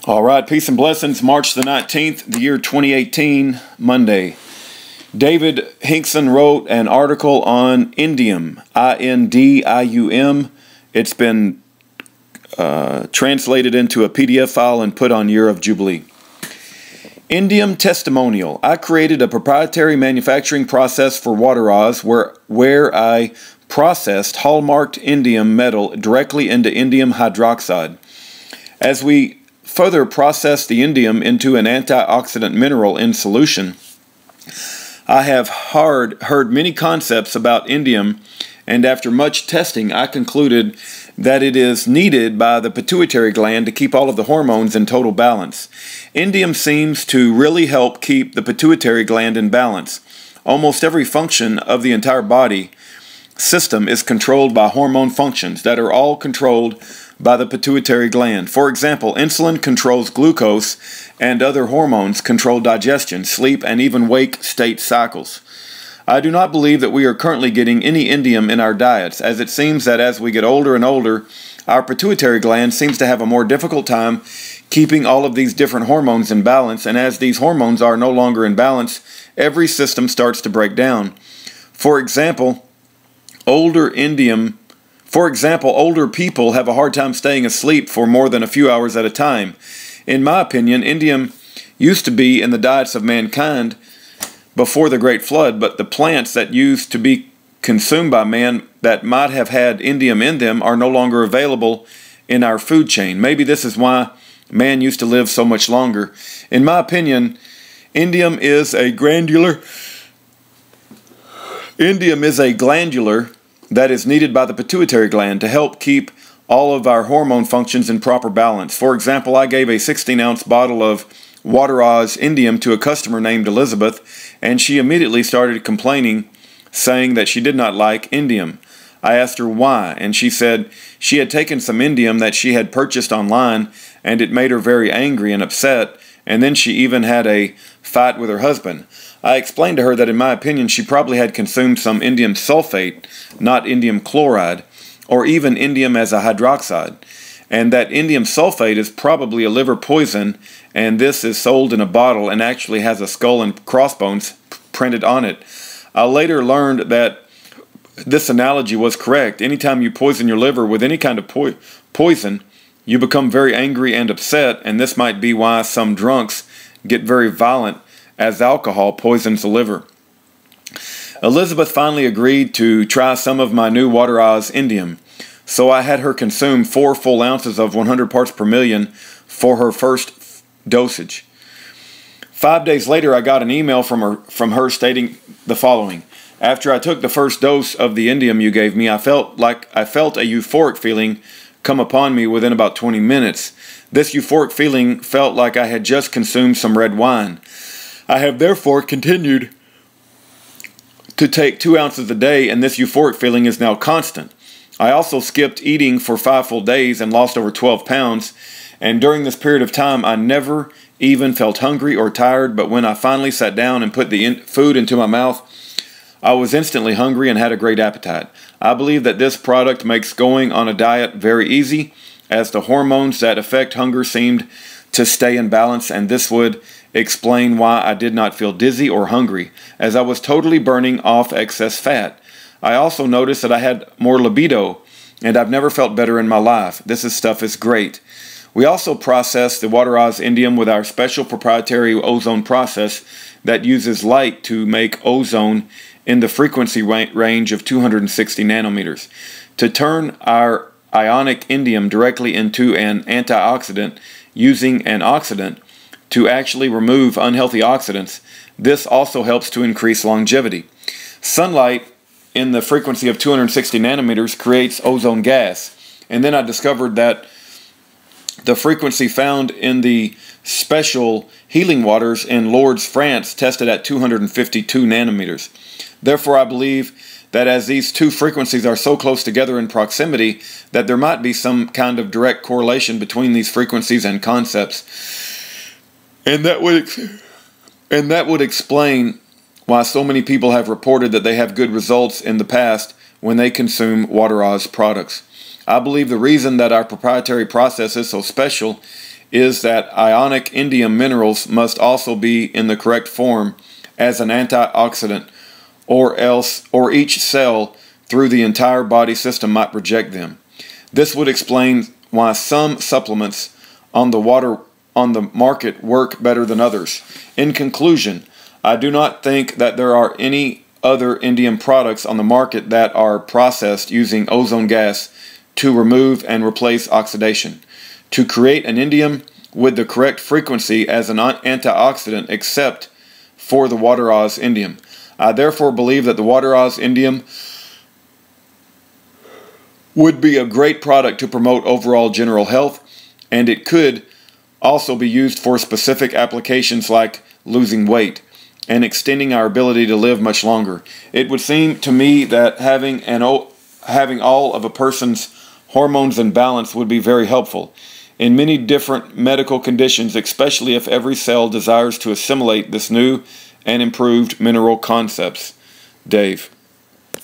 All right, peace and blessings. March the 19th, the year 2018, Monday. David Hinkson wrote an article on indium, I-N-D-I-U-M. It's been translated into a PDF file and put on Year of Jubilee. Indium testimonial. I created a proprietary manufacturing process for water rods where I processed hallmarked indium metal directly into indium hydroxide. As we further process the indium into an antioxidant mineral in solution, I have heard many concepts about indium, and after much testing I concluded that it is needed by the pituitary gland to keep all of the hormones in total balance. Indium seems to really help keep the pituitary gland in balance. Almost every function of the entire body system is controlled by hormone functions that are all controlled by the pituitary gland. For example, insulin controls glucose, and other hormones control digestion, sleep, and even wake state cycles. I do not believe that we are currently getting any indium in our diets, as it seems that as we get older and older, our pituitary gland seems to have a more difficult time keeping all of these different hormones in balance, and as these hormones are no longer in balance, every system starts to break down. For example, older people have a hard time staying asleep for more than a few hours at a time. In my opinion, indium used to be in the diets of mankind before the Great Flood, but the plants that used to be consumed by man that might have had indium in them are no longer available in our food chain. Maybe this is why man used to live so much longer. In my opinion, indium is a glandular that is needed by the pituitary gland to help keep all of our hormone functions in proper balance. For example, I gave a 16-ounce bottle of Water Oz indium to a customer named Elizabeth, and she immediately started complaining, saying that she did not like indium. I asked her why, and she said she had taken some indium that she had purchased online, and it made her very angry and upset, and then she even had a fight with her husband. I explained to her that in my opinion she probably had consumed some indium sulfate, not indium chloride, or even indium as a hydroxide, and that indium sulfate is probably a liver poison, and this is sold in a bottle and actually has a skull and crossbones printed on it. I later learned that this analogy was correct. Anytime you poison your liver with any kind of poison, you become very angry and upset, and this might be why some drunks get very violent, as alcohol poisons the liver. Elizabeth finally agreed to try some of my new Water Oz indium, so I had her consume 4 full ounces of 100 parts per million for her first dosage. 5 days later, I got an email from her stating the following: after I took the first dose of the indium you gave me, I felt a euphoric feeling come upon me within about 20 minutes. This euphoric feeling felt like I had just consumed some red wine. I have therefore continued to take 2 ounces a day, and this euphoric feeling is now constant. I also skipped eating for 5 full days and lost over 12 pounds, and during this period of time I never even felt hungry or tired, but when I finally sat down and put the food into my mouth, I was instantly hungry and had a great appetite. I believe that this product makes going on a diet very easy, as the hormones that affect hunger seemed to stay in balance, and this would explain why I did not feel dizzy or hungry, as I was totally burning off excess fat. I also noticed that I had more libido, and I've never felt better in my life. This stuff is great. We also process the Water Oz indium with our special proprietary ozone process that uses light to make ozone in the frequency range of 260 nanometers. To turn our ionic indium directly into an antioxidant using an oxidant to actually remove unhealthy oxidants, this also helps to increase longevity. Sunlight in the frequency of 260 nanometers creates ozone gas, and then I discovered that the frequency found in the special healing waters in Lourdes, France, tested at 252 nanometers. Therefore, I believe that as these two frequencies are so close together in proximity, that there might be some kind of direct correlation between these frequencies and concepts. And that would explain why so many people have reported that they have good results in the past when they consume Water Oz products. I believe the reason that our proprietary process is so special is that ionic indium minerals must also be in the correct form as an antioxidant, or each cell through the entire body system might reject them. This would explain why some supplements on the market work better than others. In conclusion, I do not think that there are any other indium products on the market that are processed using ozone gas to remove and replace oxidation, to create an indium with the correct frequency as an antioxidant except for the water Oz indium. I therefore believe that the water Oz indium would be a great product to promote overall general health, and it could also be used for specific applications like losing weight and extending our ability to live much longer. It would seem to me that having all of a person's hormones in balance would be very helpful in many different medical conditions, especially if every cell desires to assimilate this new and improved mineral concepts. Dave.